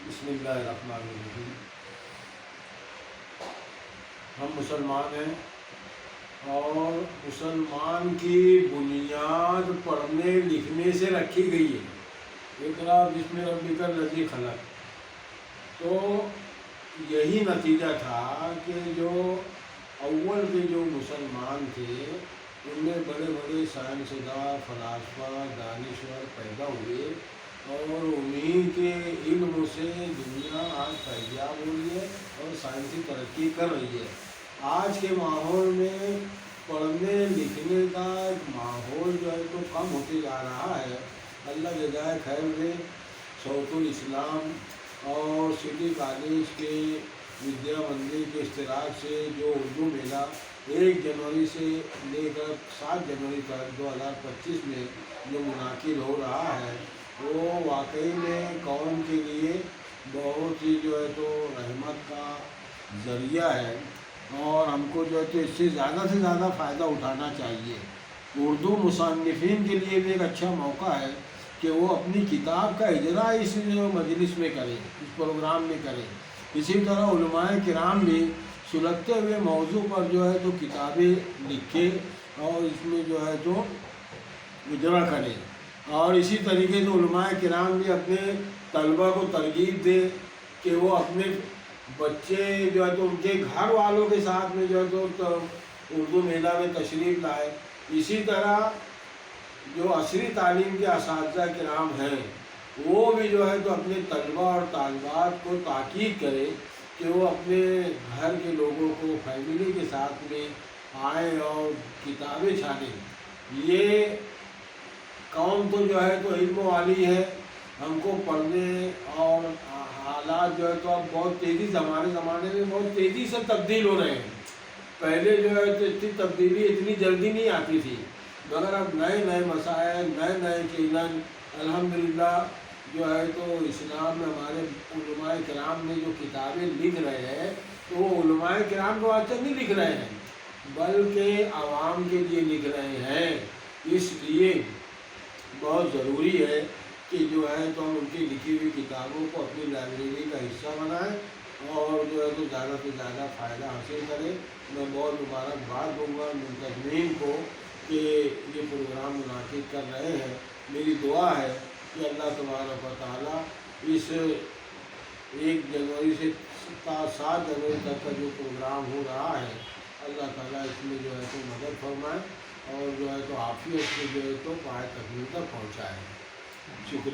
بسم اللہ الرحمن الرحیم۔ ہم مسلمان ہیں اور مسلمان کی بنیاد پڑھنے لکھنے سے رکھی گئی ہے۔ اقرا بسم ربک الذی خلق۔ تو یہی نتیجہ تھا کہ جو اول کے جو مسلمان تھے ان میں بڑے بڑے سائنسداں، فلاسفہ، دانشور پیدا ہوئے اور انہیں کے علم سے دنیا آج فیضیاب ہو رہی ہے اور سائنسی ترقی کر رہی ہے۔ آج کے ماحول میں پڑھنے لکھنے کا ایک ماحول جو ہے تو کم ہوتے جا رہا ہے۔ اللہ جزائے خیر دے، صوت الاسلام اور سٹی کالج کے ودیا مندر کے اشتراک سے جو اردو میلہ 1 جنوری سے لے کر 7 جنوری تک 2025 میں جو منعقد ہو رہا ہے وہ واقعی میں قوم کے لیے بہت ہی جو ہے تو رحمت کا ذریعہ ہے اور ہم کو جو ہے تو اس سے زیادہ فائدہ اٹھانا چاہیے۔ اردو مصنفین کے لیے بھی ایک اچھا موقع ہے کہ وہ اپنی کتاب کا اجراء اس مجلس میں کریں، اس پروگرام میں کریں۔ اسی طرح علماء کرام بھی سلگتے ہوئے موضوع پر جو ہے تو کتابیں لکھیں اور اس میں جو ہے تو اجرا کریں، اور اسی طریقے سے علماء کرام بھی اپنے طلبہ کو ترغیب دیں کہ وہ اپنے بچے جو ہے تو ان کے گھر والوں کے ساتھ میں جو ہے تو اردو میلہ میں تشریف لائے۔ اسی طرح جو عصری تعلیم کے اساتذہ کرام ہیں وہ بھی جو ہے تو اپنے طلبہ اور طالبات کو تاکید کرے کہ وہ اپنے گھر کے لوگوں کو فیملی کے ساتھ میں آئیں اور کتابیں چھانیں۔ یہ قوم تو جو ہے تو علم والی ہے، ہم کو پڑھنے اور حالات جو ہے تو اب بہت تیزی سے ہمارے زمانے میں بہت تیزی سے تبدیل ہو رہے ہیں۔ پہلے جو ہے تو اتنی تبدیلی اتنی جلدی نہیں آتی تھی، مگر اب نئے مسائل، نئے چیلنج الحمدللہ جو ہے تو اسلام میں ہمارے علماء کرام نے جو کتابیں لکھ رہے ہیں تو وہ علماء کرام کے واسطے نہیں لکھ رہے ہیں بلکہ عوام کے لیے لکھ رہے ہیں۔ اس لیے بہت ضروری ہے کہ جو ہے تو ہم ان کی لکھی ہوئی کتابوں کو اپنی لائبریری کا حصہ بنائیں اور جو ہے تو زیادہ سے زیادہ فائدہ حاصل کریں۔ میں بہت مبارکباد دوں گا منتظمین کو کہ یہ پروگرام منعقد کر رہے ہیں۔ میری دعا ہے کہ اللہ تبارک و تعالیٰ اس 1 جنوری سے 7 جنوری تک کا جو پروگرام ہو رہا ہے اللہ تعالیٰ اس میں جو ہے تو مدد فرمائے اور جو ہے تو عافیت سے جو ہے تو پائے تکمیل تک پہنچائے۔ شکریہ۔